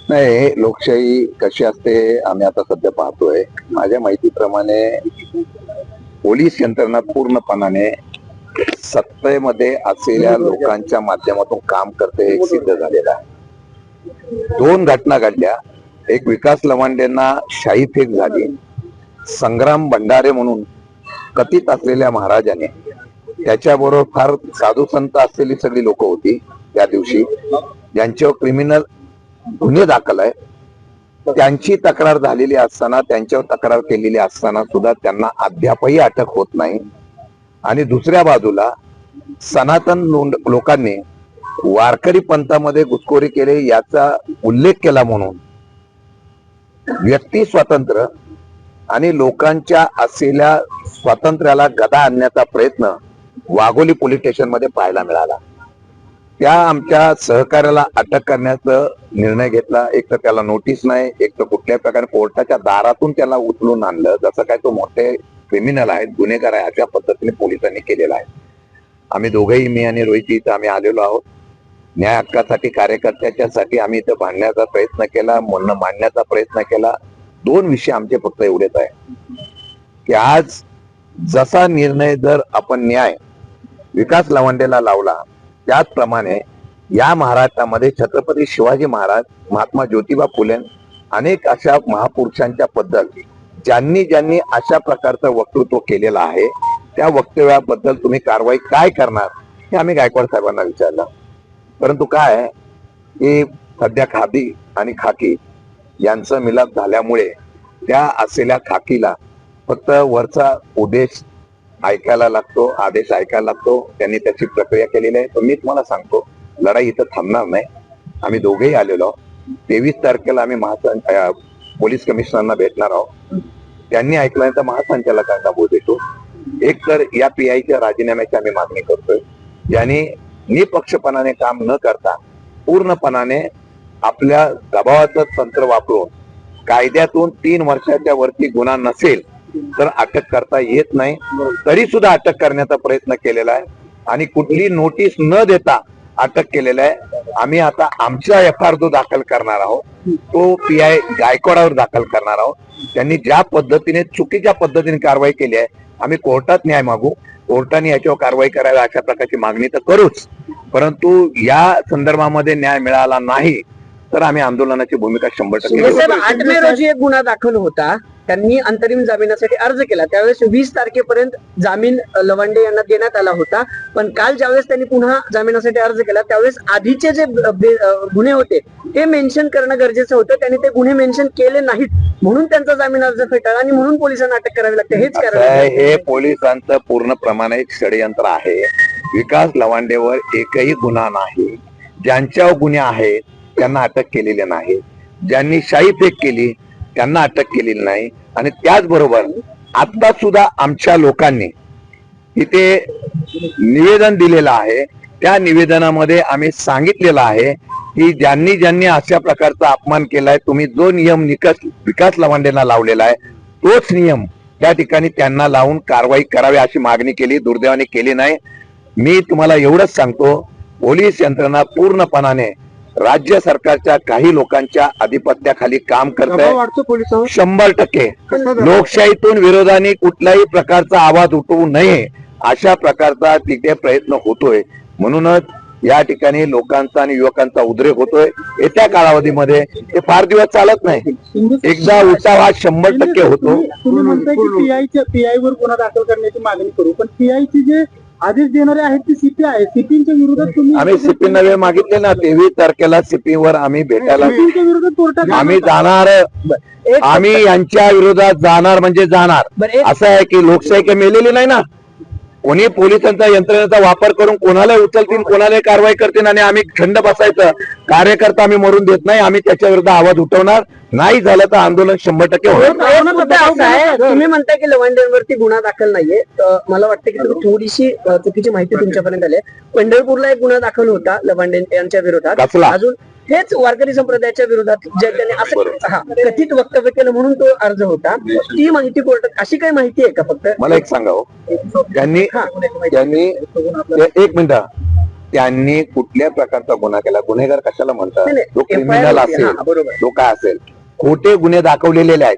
नाही, लोकशाही कशी असते आम्ही आता सध्या पाहतोय. माझ्या माहितीप्रमाणे पोलीस यंत्रणा पूर्णपणाने सत्तेमध्ये असलेल्या लोकांच्या माध्यमातून काम करते हे सिद्ध झालेलं आहे. दोन घटना घडल्या. एक विकास लवांडेंना शाही फेक झाली. संग्राम भंडारे म्हणून कथित असलेल्या महाराजाने त्याच्याबरोबर फार साधू संत असलेली सगळी लोक होती त्या दिवशी, ज्यांच्यावर क्रिमिनल गुन्हे दाखल आहे. त्यांची तक्रार झालेली असताना, त्यांच्यावर तक्रार केलेली असताना सुद्धा त्यांना अद्यापही अटक होत नाही. आणि दुसऱ्या बाजूला सनातन लोकांनी वारकरी पंथामध्ये घुसखोरी केली याचा उल्लेख केला म्हणून व्यक्ती स्वातंत्र्य आणि लोकांच्या असलेल्या स्वातंत्र्याला गदा आणण्याचा प्रयत्न वाघोली पोलीस स्टेशन मध्ये पाहायला मिळाला. त्या आमच्या सहकार्याला अटक करण्याचा निर्णय घेतला. एक तर त्याला नोटीस नाही, एक तर कुठल्याही प्रकारे कोर्टाच्या दारातून त्याला उचलून आणलं. जसं काय तो मोठे क्रिमिनल आहेत, गुन्हेगार आहे, अशा पद्धतीने पोलिसांनी केलेला आहे. आम्ही दोघेही, मी आणि रोहित, इथं आम्ही आलेलो आहोत. न्याय हक्कासाठी, कार्यकर्त्याच्यासाठी आम्ही इथं भांडण्याचा प्रयत्न केला, म्हणणं मांडण्याचा प्रयत्न केला. दोन विषय आमचे फक्त एवढेच आहे की आज जसा निर्णय जर आपण न्याय विकास लवांडेला लावला, त्याचप्रमाणे या महाराष्ट्रामध्ये छत्रपती शिवाजी महाराज, महात्मा ज्योतिबा फुले, अनेक अशा महापुरुषांच्या बद्दल ज्यांनी ज्यांनी अशा प्रकारचं वक्तृत्व केलेलं आहे, त्या वक्तव्याबद्दल तुम्ही कारवाई काय करणार हे आम्ही गायकवाड साहेबांना विचारलं. परंतु काय की सध्या खादी आणि खाकी यांचा मिलाप झाल्यामुळे त्या असलेल्या खाकीला फक्त वरचा उद्देश ऐकायला लागतो, आदेश ऐकायला लागतो. त्यांनी त्याची प्रक्रिया केलेली आहे. पण मी तुम्हाला सांगतो, लढाई इथं थांबणार नाही. आम्ही दोघेही आलेलो आहोत. 23 तारखेला आम्ही पोलीस कमिशनरना भेटणार आहोत. त्यांनी ऐकल्यानंतर महासंचालकांना बोलतो. एक तर या पीआयच्या राजीनाम्याची आम्ही मागणी करतोय, ज्यांनी निपक्षपणाने काम न करता पूर्णपणाने आपल्या दबावाचं तंत्र वापरून कायद्यातून 3 वर्षाच्या वरती गुन्हा नसेल तर अटक करता येत नाही, तरी सुद्धा अटक करण्याचा प्रयत्न केलेला आहे आणि कुठली नोटीस न देता अटक केलेला आहे. आम्ही आता आमच्या एफआयआर जो दाखल करणार आहोत तो पीआय गायकवाडावर दाखल करणार आहोत. त्यांनी ज्या पद्धतीने, चुकीच्या पद्धतीने कारवाई केली आहे, आम्ही कोर्टात न्याय मागू. कोर्टाने याच्यावर कारवाई करावी अशा प्रकारची मागणी तर करूच, परंतु या संदर्भामध्ये न्याय मिळाला नाही तर आम्ही आंदोलनाची भूमिका 100% 8 मे रोजी एक गुन्हा दाखल होता. त्यांनी अंतरिम जामिनासाठी अर्ज केला. त्यावेळेस 20 तारखेपर्यंत जामीन लवांडे यांना देण्यात आला होता. पण काल ज्यावेळेस त्यांनी पुन्हा जामिनासाठी अर्ज केला, त्यावेळेस आधीचे जे गुन्हे होते ते मेन्शन करणं गरजेचं होतं. त्यांनी ते गुन्हे मेन्शन केले नाहीत, म्हणून त्यांचा जामीन अर्ज फेटाळला आणि म्हणून पोलिसांना अटक करावी लागते. हेच कारण हे पोलिसांचं पूर्ण प्रमाणित षडयंत्र आहे. विकास लवांडेवर एकही गुन्हा नाही. ज्यांच्यावर गुन्हे आहेत त्यांना अटक केलेली नाही. ज्यांनी शाही फेक केली त्यांना अटक केलेली नाही. आणि त्याचबरोबर आता सुद्धा आमच्या लोकांनी इथे निवेदन दिलेलं आहे. त्या निवेदनामध्ये आम्ही सांगितलेलं आहे की ज्यांनी ज्यांनी अशा प्रकारचा अपमान केलाय, तुम्ही जो नियम विकास लवांडेंना लावलेला आहे तोच नियम त्या ठिकाणी त्यांना लावून कारवाई करावी अशी मागणी केली. दुर्दैवाने केली नाही. मी तुम्हाला एवढंच सांगतो, पोलीस यंत्रणा पूर्णपणाने राज्य सरकारच्या काही लोकांच्या अधिपत्याखाली काम करत आहे. 100% लोकशाहीतून विरोधाने कुठल्याही प्रकारचा आवाज उठवू नये अशा प्रकारचा तिथे प्रयत्न होतोय. म्हणूनच या ठिकाणी लोकांचा आणि युवकांचा उद्रेक होतोय. येत्या कालावधीमध्ये ते फार दिवस चालत नाही. एकदा उठाव हा 100% होतो. तुम्ही म्हणताय की पीआय वर गुन्हा दाखल करण्याची मागणी करू, पण पीआयची जे आदेश देणारे आहेत ते सीपी आहे. सीपीच्या विरोधात तुम्ही, आम्ही सीपी नवे मागितले ना. 23 तारखेला सीपी वर आम्ही भेटायला विरोधात कोर्टात आम्ही जाणार. आम्ही यांच्या विरोधात जाणार म्हणजे जाणार. असं आहे की लोकशाही काही मेलेली नाही ना. कोणी पोलिसांचा यंत्रणेचा वापर करून कोणाला उचलतील, कोणाला कारवाई करतील आणि आम्ही थंड बसायचं. कार्यकर्ता आम्ही मरून देत नाही. आम्ही त्याच्या विरुद्ध आवाज उठवणार. नाही झालं तर आंदोलन 100% होणार. तुम्ही म्हणताय की लवांडेंवरती गुन्हा दाखल नाहीये. मला वाटतं की तुम्ही थोडीशी चुकीची माहिती तुमच्यापर्यंत आली. पंढरपूरला एक गुन्हा दाखल होता लवांडे यांच्या विरोधात. अजून हेच वारकरी संप्रदायाच्या विरोधात जे त्यांनी असं कथित वक्तव्य केलं म्हणून तो अर्ज होता. ती माहिती कोर्टात, अशी काही माहिती आहे का? फक्त मला एक सांगावं, त्यांनी एक मिनिट, त्यांनी कुठल्या प्रकारचा गुन्हा केला? गुन्हेगार कशाला म्हणतात? नाही, तो FIR क्रिमिनल होती, असेल, हा, बरोबर. तो काय असेल, खोटे गुन्हे दाखवलेले आहेत.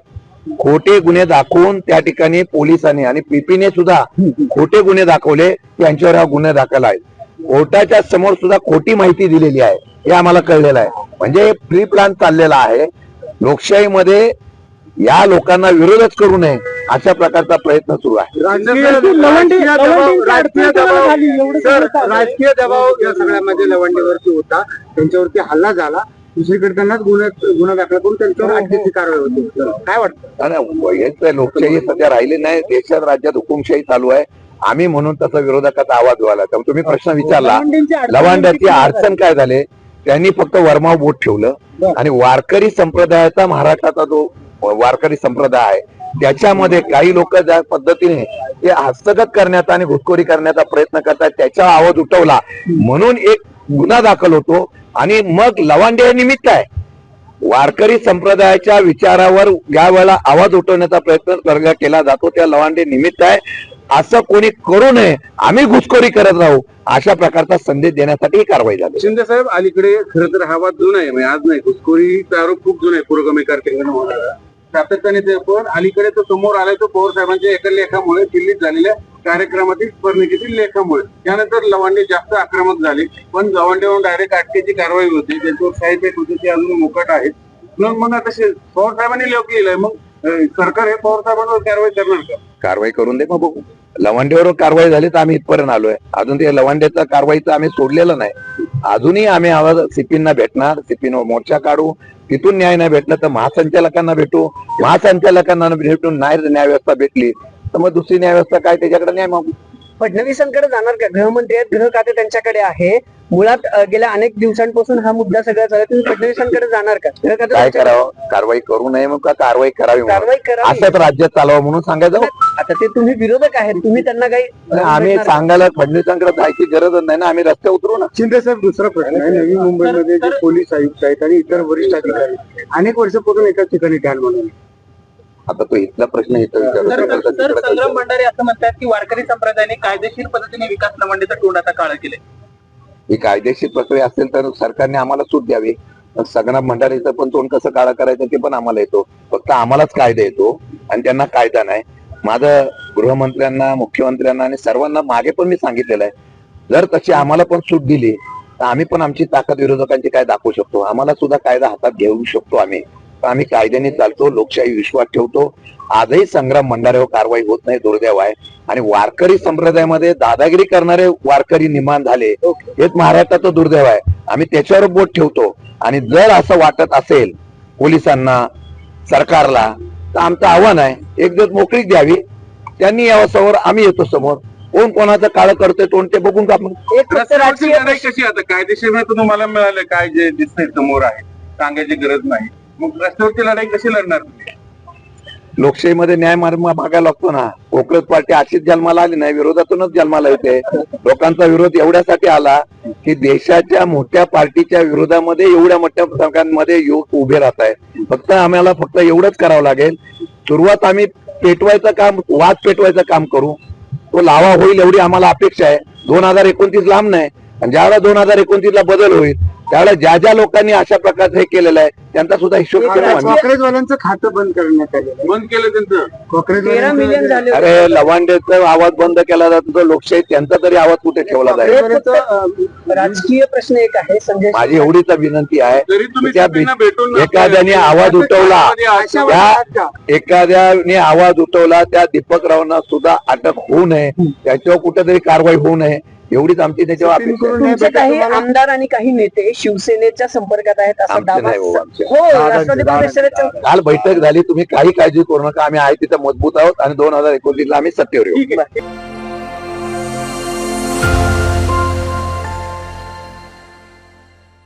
खोटे गुन्हे दाखवून त्या ठिकाणी पोलिसांनी आणि पीपीने सुद्धा खोटे गुन्हे दाखवले, त्यांच्यावर हा गुन्हे दाखल आहे. कोर्टाच्या समोर सुद्धा खोटी माहिती दिलेली आहे, हे आम्हाला कळलेलं आहे. म्हणजे प्री प्लॅन चाललेला आहे. लोकशाहीमध्ये या लोकांना विरोधच करू नये अशा प्रकारचा प्रयत्न सुरू आहे. राजकीय दबाव या सगळ्यामध्ये लवंडेवरती होता, त्यांच्यावरती हल्ला झाला, दुसरीकडे त्यांना गुन्हा दाखल करून त्यांच्यावर अटकेची कारवाई होती. काय वाटतं? हेच लोकशाही सध्या राहिली नाही. देशात राज्यात हुकुमशाही चालू आहे. आम्ही म्हणून तसा विरोधकाचा आवाज व्हायला. तर तुम्ही प्रश्न विचारला, लवांड्याची अडचण काय झाले? त्यांनी फक्त वर्मा बोट ठेवलं आणि वारकरी संप्रदायाचा महाराष्ट्राचा जो वारकरी संप्रदाय आहे त्याच्यामध्ये काही लोक ज्या पद्धतीने ते हस्तगत करण्याचा आणि घुसखोरी करण्याचा प्रयत्न करतात, त्याचा आवाज उठवला म्हणून एक गुन्हा दाखल होतो. आणि मग लवांडे हे निमित्त आहे. वारकरी संप्रदायाच्या विचारावर ज्या वेळेला आवाज उठवण्याचा प्रयत्न केला जातो त्या लवांडे निमित्त आहे. असं कोणी करू नये, आम्ही घुसखोरी करत राहू अशा प्रकारचा संदेश देण्यासाठी ही कारवाई झाली. शिंदे साहेब, अलीकडे खरं तर हा वाद जुना आहे, म्हणजे आज नाही, घुसखोरीचा आरोप खूप जुना आहे पुरोगामी कारखान्यानं सातत्याने. ते पण अलीकडे तो समोर आलाय तो पवार साहेबांच्या एका लेखामुळे, दिल्लीत झालेल्या कार्यक्रमातील स्पर्धेतील लेखामुळे. त्यानंतर लवांडे जास्त आक्रमक झाले, पण लवांडेवर डायरेक्ट अटकेची कारवाई होती, त्यांच्यावर साहित्य होते ते अजून मुकट आहेत. मग आता पवार साहेबांनी लेख लिहिलंय, मग सरकार हे पवार साहेबांवर कारवाई करणार का? कारवाई करून दे, मग बघू. लवांडेवर कारवाई झाली तर आम्ही इथपर्यंत आलोय. अजून ते लवांडेचा कारवाईचं आम्ही सोडलेलं नाही. अजूनही आम्ही आवाज सीपींना भेटणार, सीपींवर मोर्चा काढू. तिथून न्याय नाही भेटला तर महासंचालकांना भेटू, महासंचालकांना भेटून न्याय व्यवस्था भेटली तर मग दुसरी न्याय व्यवस्था काय त्याच्याकडे न्याय मागू. फडणवीसांकडे जाणार का? गृहमंत्री आहेत, गृह खाते त्यांच्याकडे आहे. मुळात गेल्या अनेक दिवसांपासून हा मुद्दा सगळा चालू आहे. तुम्ही फडणवीसांकडे जाणार का? गृह खाते काय करावं? कारवाई करू नये मग का कारवाई करावी? कारवाई करावी. असंच राज्यात चालवं म्हणून सांगायचं. आता ते तुम्ही विरोधक आहेत, तुम्ही त्यांना काही आम्ही सांगायला फडणवीसांकडे जायची गरजच नाही ना, आम्ही रस्त्यावर उतरू ना. शिंदे साहेब, दुसरा प्रश्न आहे. नवी मुंबईमध्ये जे पोलीस आयुक्त आहेत आणि इतर वरिष्ठ अधिकारी अनेक वर्षापासून एकाच ठिकाणी ध्यान म्हणून. आता तो इथला प्रश्न इथं सर, संग्राम भंडारे असं म्हणतात की वारकरी संप्रदायाने कायदेशीर पद्धतीने विकास लवंडेचा तोंड आता काळ केले. ही कायदेशीर प्रक्रिया असेल तर सरकारने आम्हाला सूट द्यावी. संग्राम भंडारीचं पण तोंड कसं काळा करायचं ते पण आम्हाला येतो. फक्त आम्हालाच कायदा येतो आणि त्यांना कायदा नाही. माझं गृहमंत्र्यांना, मुख्यमंत्र्यांना आणि सर्वांना मागे पण मी सांगितलेलं आहे, जर तशी आम्हाला पण सूट दिली तर आम्ही पण आमची ताकद विरोधकांची काय दाखवू शकतो. आम्हाला सुद्धा कायदा हातात घेऊ शकतो. आम्ही कायद्याने चालतो, लोकशाही विश्वास ठेवतो. आजही संग्राम भंडाऱ्यावर कारवाई होत नाही, दुर्दैव आहे. आणि वारकरी संप्रदायामध्ये दादागिरी करणारे वारकरी निर्माण झाले, हेच महाराष्ट्राचं दुर्दैव आहे. आम्ही त्याच्यावर बोट ठेवतो. आणि जर असं वाटत असेल पोलिसांना, सरकारला, तर आमचं आव्हान आहे, एक दिवस मोकळीक द्यावी. त्यांनी यावं समोर, आम्ही येतो समोर. कोण कोणाचं काळ करतोय तोंड ते बघून का आपण. एक फक्त राजकीय लढाई कशी आता कायदेशीर तुम्हाला मिळालं काय जे दिसतंय समोर आहे, सांगायची गरज नाही. मग रस्त्यावरची लढाई कशी लढणार तुम्ही? लोकशाहीमध्ये न्याय मागायला लागतो ना. कोकरत पार्टी अशीच जन्माला आली नाही, विरोधातूनच जन्माला येते. लोकांचा विरोध एवढ्यासाठी आला की देशाच्या मोठ्या पार्टीच्या विरोधामध्ये एवढ्या मोठ्या संघांमध्ये युवक उभे राहत आहे. आम्हाला फक्त एवढंच करावं लागेल. सुरुवात आम्ही पेटवायचं काम, वाद पेटवायचं काम करू. तो लावा होईल एवढी आम्हाला अपेक्षा आहे. 2029 लांब नाही. आणि ज्यावेळेला 2029 ला बदल होईल त्यावेळेला ज्या ज्या लोकांनी अशा प्रकारचं हे केलेलं आहे त्यांचा सुद्धा हिशोब काँग्रेसवाल्यांचं खातं बंद करण्यात आलं. बंद केलं त्यांचं. 13 मिलियन झाले. अरे लवांडेचा आवाज बंद केला जातो, लोकशाही त्यांचा तरी आवाज कुठे ठेवला जाईल. राजकीय प्रश्न एक आहे संजय. माझी एवढीच विनंती आहे, जरी तुम्ही त्या त्यांना भेटून एखाद्याने आवाज उठवला, एखाद्याने आवाज उठवला त्या दीपकरावांना सुद्धा अटक होऊ नये, त्याच्यावर कुठेतरी कारवाई होऊ नये, एवढीच आमची त्याच्यावर अपेक्षा आहे. तुमचे काही आमदार आणि काही नेते शिवसेनेच्या संपर्कात आहेत असा आमचे दावा. नाही हो, आमचे. हो, राष्ट्रवादी काँग्रेसच्या काल बैठक झाली, तुम्ही काही काळजी करू नका. आम्ही आहे तिथे मजबूत आहोत आणि 2029 ला आम्ही सत्तेवर येऊ.